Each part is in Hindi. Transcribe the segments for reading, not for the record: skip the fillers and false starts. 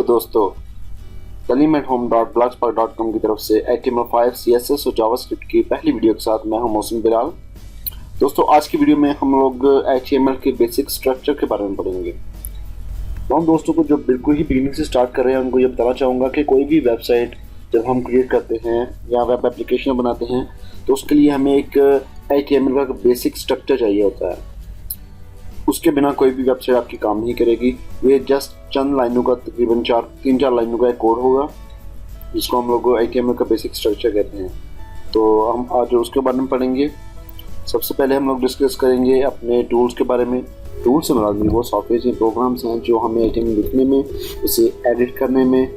हेलो दोस्तों, talim@home.blogspot.com की तरफ से HTML5, CSS और जावास्क्रिप्ट की पहली वीडियो के साथ मैं हूं मोहसिन बिलाल। दोस्तों, आज की वीडियो में हम लोग HTML के बेसिक स्ट्रक्चर के बारे में पढ़ेंगे। तो हम दोस्तों को जो बिल्कुल ही बिगिनिंग से स्टार्ट कर रहे हैं उनको ये बताना चाहूँगा कि कोई भी वेबसाइट जब हम क्रिएट करते हैं या वेब एप्लीकेशन बनाते हैं तो उसके लिए हमें एक HTML का बेसिक स्ट्रक्चर चाहिए होता है। उसके बिना कोई भी वेबसाइट आपकी काम नहीं करेगी। ये जस्ट चंद लाइनों का तकरीबन 3-4 लाइनों का एक कोड होगा जिसको हम लोग HTML का बेसिक स्ट्रक्चर कहते हैं। तो हम आज उसके बारे में पढ़ेंगे। सबसे पहले हम लोग डिस्कस करेंगे अपने टूल्स के बारे में। टूल्स से मराद वो सॉफ्टवेयर या प्रोग्राम्स हैं जो हमें HTML लिखने में, उसे एडिट करने में,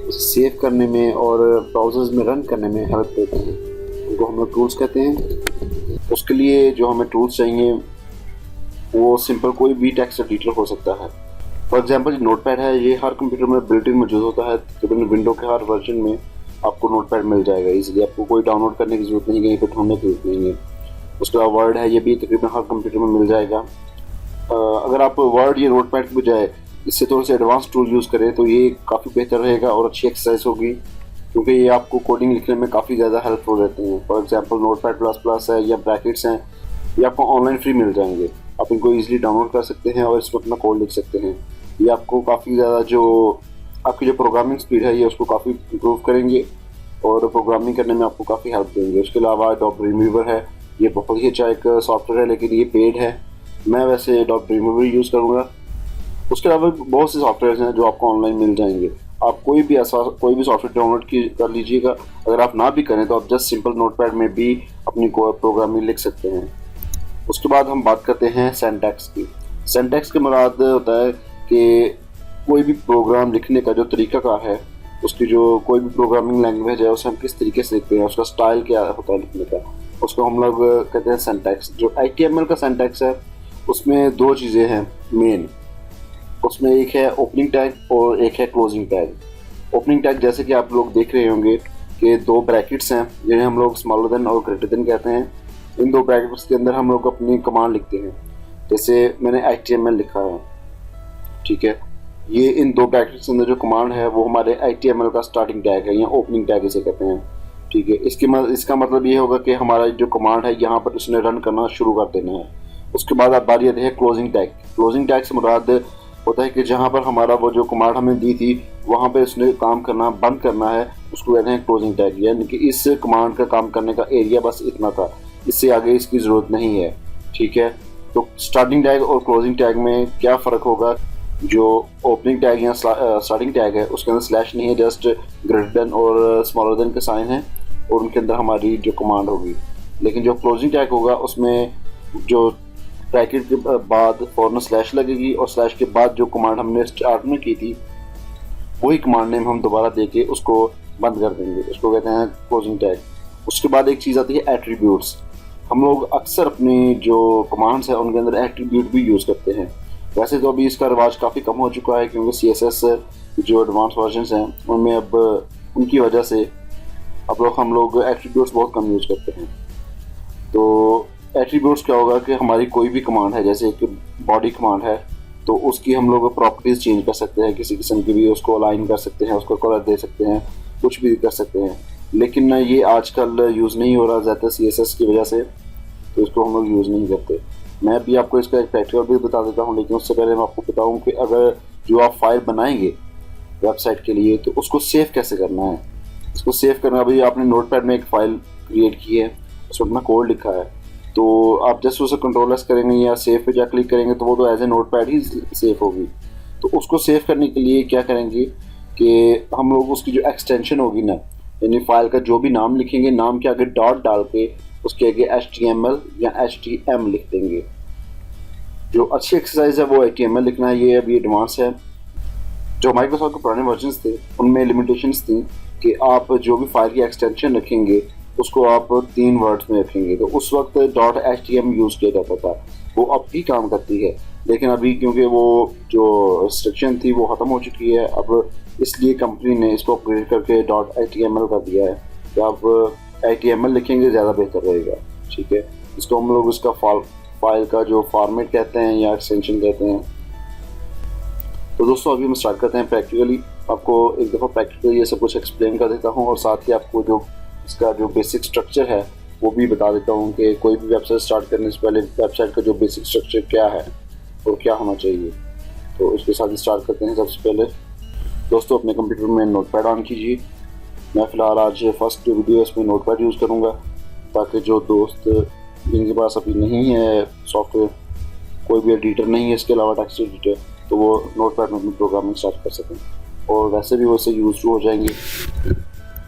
उसे सेव करने में और ब्राउजर्स में रन करने में हेल्प देते हैं। उनको हम लोग टूल्स कहते हैं। उसके लिए जो हमें टूल्स चाहिए वो सिंपल कोई भी टेक्स्ट एडिटर हो सकता है। फॉर एग्जांपल नोटपैड है, ये हर कंप्यूटर में बिल्ट इन मौजूद होता है। तकरीबन विंडो के हर वर्जन में आपको नोटपैड मिल जाएगा, इसलिए आपको कोई डाउनलोड करने की जरूरत नहीं, कहीं पर ढूंढने की जरूरत नहीं है। उसके अलावा वर्ड है, ये भी तकरीबन हर कंप्यूटर में मिल जाएगा। अगर आप वर्ड या नोटपैड के बजाय इससे थोड़े से एडवांस टूल यूज़ करें तो ये काफ़ी बेहतर रहेगा और अच्छी एक्सरसाइज होगी, क्योंकि ये आपको कोडिंग लिखने में काफ़ी ज़्यादा हेल्पफुल रहते हैं। For example notepad plus plus है या ब्रैकेट्स हैं, ये आपको ऑनलाइन फ्री मिल जाएंगे। आप इनको इजीली डाउनलोड कर सकते हैं और इसमें अपना कोड लिख सकते हैं। ये आपको काफ़ी ज़्यादा जो आपकी जो प्रोग्रामिंग स्पीड है ये उसको काफ़ी इम्प्रूव करेंगे और प्रोग्रामिंग करने में आपको काफ़ी हेल्प देंगे। उसके अलावा डॉट रिमूवर है, ये बहुत ही अच्छा एक सॉफ्टवेयर है लेकिन ये पेड है। मैं वैसे डॉट रिमूवर यूज़ करूँगा। उसके अलावा बहुत से सॉफ्टवेयर हैं जो आपको ऑनलाइन मिल जाएंगे। आप कोई भी सॉफ्टवेयर डाउनलोड कर लीजिएगा। अगर आप ना भी करें तो आप जस्ट सिंपल नोटपैड में भी अपनी प्रोग्रामिंग लिख सकते हैं। उसके बाद हम बात करते हैं सिंटैक्स की। सिंटैक्स के मुराद होता है कि कोई भी प्रोग्राम लिखने का जो तरीका का है, उसकी जो कोई भी प्रोग्रामिंग लैंग्वेज है उसे हम किस तरीके से लिखते हैं, उसका स्टाइल क्या होता है लिखने का, उसको हम लोग कहते हैं सिंटैक्स। जो HTML का सिंटैक्स है उसमें दो चीज़ें हैं मेन। उसमें एक है ओपनिंग टैग और एक है क्लोजिंग टैग। ओपनिंग टैग जैसे कि आप लोग देख रहे होंगे कि दो ब्रैकेट्स हैं जिन्हें हम लोग स्मॉलर देन और ग्रेटर देन कहते हैं। इन दो ब्रैकेट्स के अंदर हम लोग अपनी कमांड लिखते हैं। जैसे मैंने HTML लिखा है, ठीक है, ये इन दो ब्रैकेट्स के अंदर जो कमांड है वो हमारे HTML का स्टार्टिंग टैग है या ओपनिंग टैग इसे कहते हैं, ठीक है। इसका मतलब ये होगा कि हमारा जो कमांड है यहाँ पर उसने रन करना शुरू कर देना है। उसके बाद अब बारी आती है क्लोजिंग टैग। क्लोजिंग टैग से मुराद होता है कि जहाँ पर हमारा वो जो कमांड हमें दी थी वहाँ पे उसने काम करना बंद करना है, उसको कहते हैं क्लोजिंग टैग। यानी कि इस कमांड का काम करने का एरिया बस इतना था, इससे आगे इसकी ज़रूरत नहीं है, ठीक है। तो स्टार्टिंग टैग और क्लोजिंग टैग में क्या फ़र्क होगा? जो ओपनिंग टैग या स्टार्टिंग टैग है उसके अंदर स्लैश नहीं है, जस्ट ग्रेटर देन और स्मॉलर देन के साइन है और उनके अंदर हमारी जो कमांड होगी। लेकिन जो क्लोजिंग टैग होगा उसमें जो ब्रैकेट के बाद फौरन स्लैश लगेगी और स्लैश के बाद जो कमांड हमने स्टार्ट में की थी वही कमांड नेम हम दोबारा देके उसको बंद कर देंगे, उसको कहते हैं क्लोजिंग टैग। उसके बाद एक चीज़ आती है एट्रीब्यूट्स। हम लोग अक्सर अपनी जो कमांड्स हैं उनके अंदर एट्रीब्यूट भी यूज़ करते हैं। वैसे तो अभी इसका रिवाज काफ़ी कम हो चुका है क्योंकि CSS जो एडवांस वर्जन्स हैं उनमें अब उनकी वजह से अब हम लोग एट्रीब्यूट्स बहुत कम यूज़ करते हैं। तो एट्रीब्यूट्स क्या होगा कि हमारी कोई भी कमांड है, जैसे एक बॉडी कमांड है तो उसकी हम लोग प्रॉपर्टीज़ चेंज कर सकते हैं, किसी किस्म की भी उसको अलाइन कर सकते हैं, उसको कलर दे सकते हैं, कुछ भी कर सकते हैं। लेकिन ये आजकल यूज़ नहीं हो रहा ज़्यादा CSS की वजह से, तो इसको हम लोग यूज़ नहीं करते। मैं भी आपको इसका एक प्रैक्टिकल भी बता देता हूँ, लेकिन उससे पहले मैं आपको बताऊँ कि अगर जो आप फाइल बनाएंगे वेबसाइट के लिए तो उसको सेव कैसे करना है। इसको सेव करना, अभी आपने नोटपैड में एक फ़ाइल क्रिएट की है, उसमें अपना कोड लिखा है, तो आप जस्ट उसे कंट्रोल-S करेंगे या सेव पे जा क्लिक करेंगे तो वो तो एज ए नोटपैड ही सेव होगी। तो उसको सेव करने के लिए क्या करेंगे कि हम लोग उसकी जो एक्सटेंशन होगी ना, यानी फाइल का जो भी नाम लिखेंगे, नाम के आगे डॉट डाल के उसके आगे HTML या HTM लिख देंगे। जो अच्छी एक्सरसाइज है वो HTML लिखना है, ये अभी एडवांस है। जो माइक्रोसॉफ्ट के पुराने वर्जन्स थे उनमें लिमिटेशंस थी कि आप जो भी फाइल की एक्सटेंशन रखेंगे उसको आप 3 वर्ड्स में रखेंगे, तो उस वक्त .htm यूज़ किया जाता था। वो अब भी काम करती है, लेकिन अभी क्योंकि वो जो रिस्ट्रिक्शन थी वो ख़त्म हो चुकी है, अब इसलिए कंपनी ने इसको अपग्रेड करके .html कर दिया है। तो आप HTML लिखेंगे ज़्यादा बेहतर रहेगा, ठीक है। इसको हम लोग इसका फाइल का जो फॉर्मेट कहते हैं या एक्सटेंशन कहते हैं। तो दोस्तों अभी हम स्टार्ट करते हैं प्रैक्टिकली। आपको एक दफ़ा प्रैक्टिकल ये सब कुछ एक्सप्लेन कर देता हूँ और साथ ही आपको जो इसका जो बेसिक स्ट्रक्चर है वो भी बता देता हूँ कि कोई भी वेबसाइट स्टार्ट करने से पहले वेबसाइट का जो बेसिक स्ट्रक्चर क्या है और क्या होना चाहिए। तो इसके साथ स्टार्ट करते हैं। सबसे पहले दोस्तों अपने कंप्यूटर में नोटपैड ऑन कीजिए। मैं फ़िलहाल आज फर्स्ट वीडियो इसमें नोटपैड यूज़ करूँगा ताकि जो दोस्त जिनके पास अभी नहीं है सॉफ्टवेयर, कोई भी एडिटर नहीं है इसके अलावा टेक्स्ट एडिटर, तो वो नोटपैड में अपनी प्रोग्रामिंग स्टार्ट कर सकें और वैसे भी वो इससे यूज हो जाएंगे।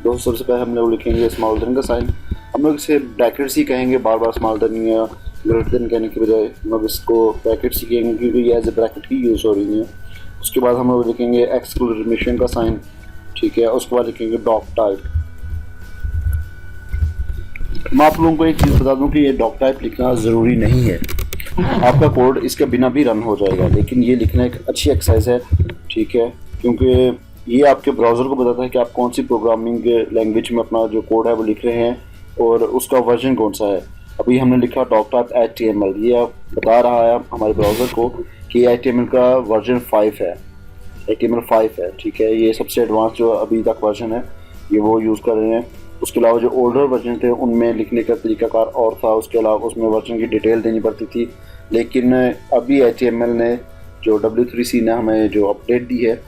दोस्तों सबसे पहले हम लोग लिखेंगे स्मॉल देन का साइन। हम लोग इसे ब्रैकेट्स ही कहेंगे, बार बार स्मॉल देन या ग्रेटर देन कहने के बजाय हम लोग इसको ब्रैकेट्स ही कहेंगे क्योंकि ये एज ए ब्रैकेट ही यूज़ हो रही है। उसके बाद हम लोग लिखेंगे एक्सक्लेमेशन का साइन, ठीक है। उसके बाद लिखेंगे डॉक टाइप। मैं आप लोगों को एक चीज़ बता दूं कि ये डॉक टाइप लिखना ज़रूरी नहीं है, आपका कोड इसके बिना भी रन हो जाएगा, लेकिन ये लिखना एक अच्छी एक्सरसाइज है, ठीक है, क्योंकि ये आपके ब्राउज़र को बताता है कि आप कौन सी प्रोग्रामिंग लैंग्वेज में अपना जो कोड है वो लिख रहे हैं और उसका वर्जन कौन सा है। अभी हमने लिखा डॉक टाइप HTML, ये आप बता रहा है हमारे ब्राउज़र को कि HTML का वर्जन 5 है, HTML 5 है, ठीक है। ये सबसे एडवांस जो अभी तक वर्जन है ये वो यूज़ कर रहे हैं। उसके अलावा जो ओल्डर वर्जन थे उनमें लिखने का तरीकाकार और था, उसके अलावा उसमें वर्जन की डिटेल देनी पड़ती थी, लेकिन अभी HTML ने जो W3C ने हमें जो अपडेट दी है,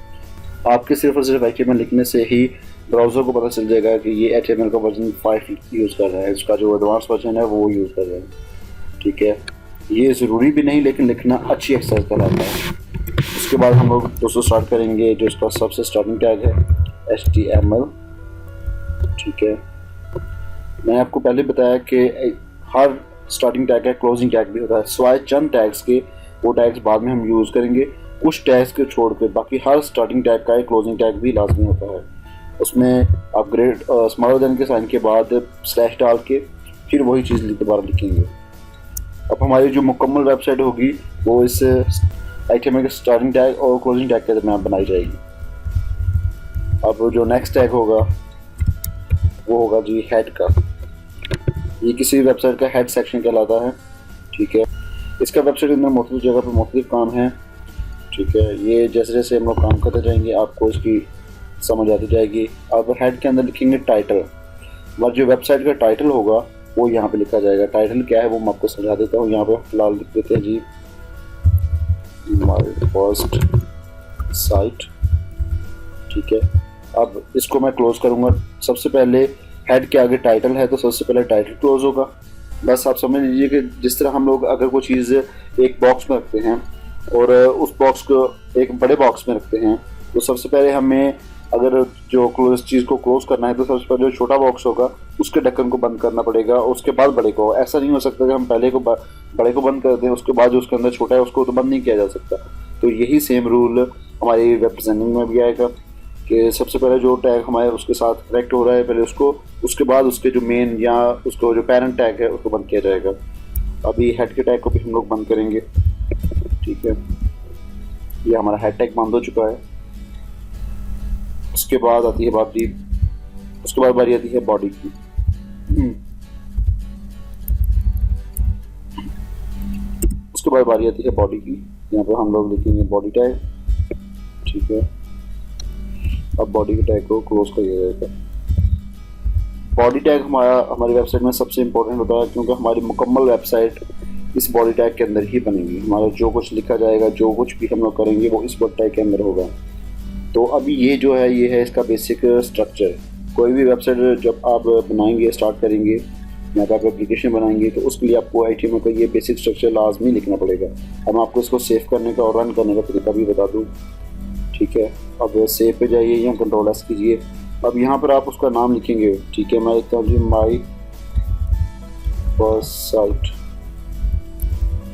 आपके सिर्फ और सिर्फ HTML लिखने से ही ब्राउज़र को पता चल जाएगा कि ये HTML का वर्जन 5 यूज़ कर रहा है, इसका जो एडवांस वर्जन है वो यूज़ कर रहे हैं, ठीक है। ये ज़रूरी भी नहीं लेकिन लिखना अच्छी एक्सरसाइज कहलाता है। उसके बाद हम लोग दोस्तों स्टार्ट करेंगे जो इसका सबसे स्टार्टिंग टैग है HTML, ठीक है। मैंने आपको पहले बताया कि हर स्टार्टिंग टैग है क्लोजिंग टैग भी होता है, सिवाय चंद टैग्स के, वो टैग्स बाद में हम यूज़ करेंगे। कुछ टैग्स के छोड़ के बाकी हर स्टार्टिंग टैग का एक क्लोजिंग टैग भी लाजमी होता है। उसमें आप ग्रेड स्मॉलर देन के साइन के बाद स्लैश डाल के फिर वही चीज़ दोबारा लिखेंगे। अब हमारी जो मुकम्मल वेबसाइट होगी वो इस HTML के स्टार्टिंग टैग और क्लोजिंग टैग के दरमियान बनाई जाएगी। अब जो नेक्स्ट टैग होगा वो होगा जी हेड का। ये किसी वेबसाइट का हेड सेक्शन कहलाता है, ठीक है। इसका वेबसाइट के अंदर मुख्तलिफ जगह पर मुख्तलिफ काम है, ठीक है। ये जैसे जैसे हम लोग काम करते जाएंगे आपको इसकी समझ आती जाएगी। अब हेड के अंदर लिखेंगे टाइटल, और जो वेबसाइट का टाइटल होगा वो यहाँ पे लिखा जाएगा। टाइटल क्या है वो मैं आपको समझा देता हूँ। यहाँ पे फिलहाल लिख देते हैं जी माय फर्स्ट साइट, ठीक है। अब इसको मैं क्लोज करूँगा। सबसे पहले हेड के आगे टाइटल है तो सबसे पहले टाइटल क्लोज होगा। बस आप समझ लीजिए कि जिस तरह हम लोग अगर कोई चीज़ एक बॉक्स में रखते हैं और उस बॉक्स को एक बड़े बॉक्स में रखते हैं तो सबसे पहले हमें अगर जो क्लोज चीज़ को क्लोज करना है तो सबसे पहले जो छोटा बॉक्स होगा उसके ढक्कन को बंद करना पड़ेगा, उसके बाद बड़े को। ऐसा नहीं हो सकता कि हम पहले को बड़े को बंद कर दें उसके बाद जो उसके अंदर छोटा है उसको तो बंद नहीं किया जा सकता। तो यही सेम रूल हमारी वेब डिज़ाइनिंग में भी आएगा कि सबसे पहले जो टैग हमारे उसके साथ कनेक्ट हो रहा है पहले उसको, उसके बाद उसके जो मेन या उसको जो पेरेंट टैग है उसको बंद किया जाएगा। अभी हेड के टैग को भी हम लोग बंद करेंगे, ठीक है। ये हमारा हेड टैग बंद हो चुका है। उसके बाद आती है बारी आती है बॉडी की। उसके बाद बारी आती है बॉडी की। यहाँ पर हम लोग लिखेंगे बॉडी टैग, ठीक है। अब बॉडी के टैग को क्लोज कर दिया जाएगा। बॉडी टैग हमारी वेबसाइट में सबसे इम्पोर्टेंट होता है क्योंकि हमारी मुकम्मल वेबसाइट इस बॉडी टैग के अंदर ही बनेगी। हमारा जो कुछ लिखा जाएगा, जो कुछ भी हम लोग करेंगे वो इस बॉडी टैग के अंदर होगा। तो अभी ये जो है ये है इसका बेसिक स्ट्रक्चर। कोई भी वेबसाइट जब आप बनाएंगे, स्टार्ट करेंगे या आप एप्लीकेशन बनाएंगे तो उसके लिए आपको HTML का ये बेसिक स्ट्रक्चर लाजमी लिखना पड़ेगा। अब मैं आपको इसको सेव करने का और रन करने का तरीका भी बता दूँ, ठीक है। अब सेव पे जाइए या Ctrl+S कीजिए। अब यहाँ पर आप उसका नाम लिखेंगे, ठीक है। मैं लिखता हूँ जी माई फर्स्ट साइट,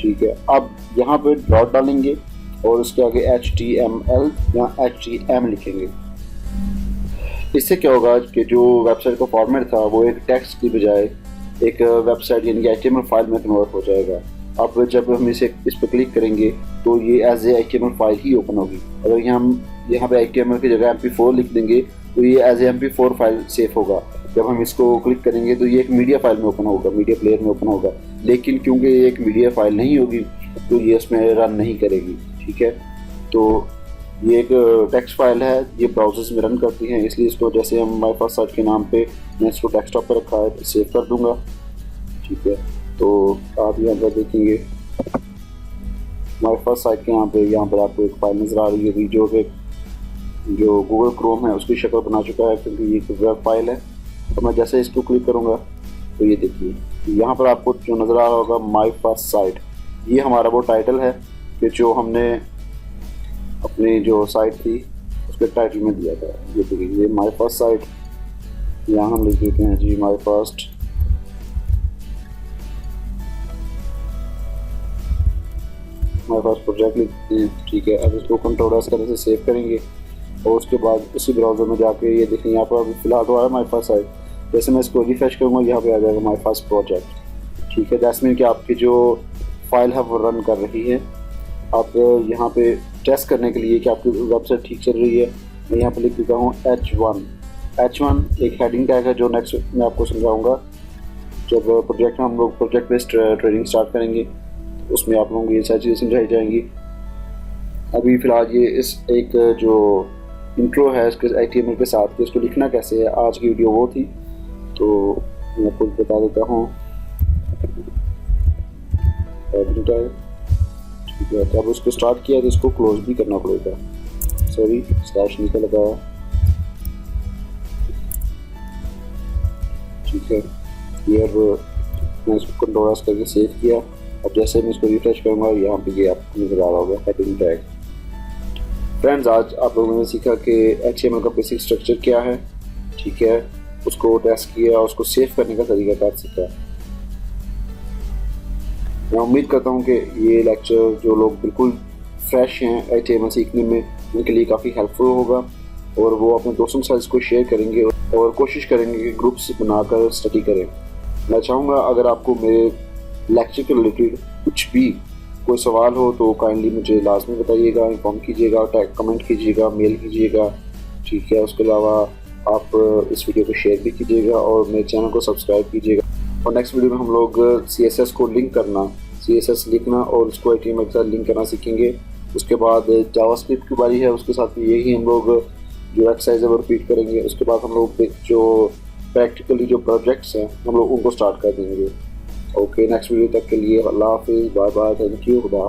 ठीक है। अब यहाँ पे डॉट डालेंगे और उसके आगे HTML या HTM लिखेंगे। इससे क्या होगा कि जो वेबसाइट का फॉर्मेट था वो एक टेक्स्ट की बजाय एक वेबसाइट यानी कि HTML फाइल में कन्वर्ट हो जाएगा। अब जब हम इस पर क्लिक करेंगे तो ये एज ए HTML फाइल ही ओपन होगी। अगर यहाँ पे HTML की जगह MP4 लिख देंगे तो ये एज ए MP4 फाइल सेव होगा। जब हम इसको क्लिक करेंगे तो ये एक मीडिया फाइल में ओपन होगा, मीडिया प्लेयर में ओपन होगा। लेकिन क्योंकि ये एक मीडिया फाइल नहीं होगी तो ये इसमें रन नहीं करेगी, ठीक है। तो ये एक टेक्स्ट फाइल है, ये ब्राउजर्स में रन करती हैं, इसलिए इसको जैसे हम माई फर्स्ट साइट के नाम पे मैं इसको डेस्कटॉप पर रखा है, सेव कर दूंगा। ठीक है, तो आप यहाँ पर देखेंगे माई फर्स्ट साइट के यहाँ पर आपको एक फाइल नज़र आ रही है जो गूगल क्रोम है उसकी शक्ल बना चुका है, क्योंकि ये एक वेब फाइल है। तो मैं जैसे इसको क्लिक करूँगा तो ये देखिए यहाँ पर आपको जो नज़र आ रहा होगा माई फर्स्ट साइट, ये हमारा वो टाइटल है कि जो हमने अपनी जो साइट थी उसके टाइटल में दिया था। ये देखिए ये माई फर्स्ट साइट, यहाँ हम लिख देते हैं जी माई फर्स्ट प्रोजेक्ट लिखते हैं। ठीक है, अब इसको कंट्रोल करने से सेव करेंगे और उसके बाद उसी ब्राउज़र में जाके ये देखें यहाँ पर अभी फिलहाल तो आ रहा है माई फर्स्ट साइट। जैसे मैं इसको रिफ्रेश करूँगा यहाँ पे आ जाएगा माई फर्स्ट प्रोजेक्ट। ठीक है, दैट्स मीन कि आपकी जो फाइल है वो रन कर रही है। आप यहाँ पे टेस्ट करने के लिए कि आपकी वेबसाइट ठीक चल रही है, मैं यहाँ पे लिख देता हूँ H1 एक हेडिंग टैग है जो नेक्स्ट मैं आपको समझाऊंगा। जब प्रोजेक्ट में हम लोग प्रोजेक्ट बेस्ड ट्रेडिंग स्टार्ट करेंगे उसमें आप लोगों को ये सारी चीज़ें समझाई जाएंगी। अभी फ़िलहाल ये इस एक जो इंट्रो है इसके HTML के साथ कि इसको लिखना कैसे है, आज की वीडियो वो थी, तो मैं आपको बता देता हूँ। ठीक है, तो अब उसको स्टार्ट किया तो इसको क्लोज भी करना पड़ेगा। सॉरी, स्लैश नीचे लगाया। ठीक है, ये अब मैं इसको कंट्रोल करके सेव किया। अब जैसे मैं इसको रिफ्रेश करूँगा यहाँ पे ये आपको नज़र आ रहा होगा हेडिंग टैग। फ्रेंड्स, आज आप लोगों ने सीखा कि HTML का बेसिक स्ट्रक्चर क्या है। ठीक है, उसको टेस्ट किया, उसको सेव करने का तरीका कार सीखा। मैं उम्मीद करता हूँ कि ये लेक्चर जो लोग बिल्कुल फ्रेश हैं HTML सीखने में उनके लिए काफ़ी हेल्पफुल होगा और वो अपने दोस्तों के साथ इसको शेयर करेंगे और कोशिश करेंगे कि ग्रुप्स बनाकर स्टडी करें। मैं चाहूँगा अगर आपको मेरे लेक्चर के रिलेटेड कुछ भी कोई सवाल हो तो काइंडली मुझे लाजमी बताइएगा, इन्फॉर्म कीजिएगा, टैग कमेंट कीजिएगा, मेल कीजिएगा। ठीक है, उसके अलावा आप इस वीडियो को शेयर भी कीजिएगा और मेरे चैनल को सब्सक्राइब कीजिएगा। और नेक्स्ट वीडियो में हम लोग CSS को लिंक करना, CSS लिखना और उसको HTML के साथ लिंक करना सीखेंगे। उसके बाद जावास्क्रिप्ट की बारी है, उसके साथ यही हम लोग जो एक्सरसाइज है वो रिपीट करेंगे। उसके बाद हम लोग जो प्रैक्टिकली जो प्रोजेक्ट्स हैं हम लोग उनको स्टार्ट कर देंगे। ओके, नेक्स्ट वीडियो तक के लिए अल्लाह हाफिज़, बाय बाय, थैंक यू, खुदा।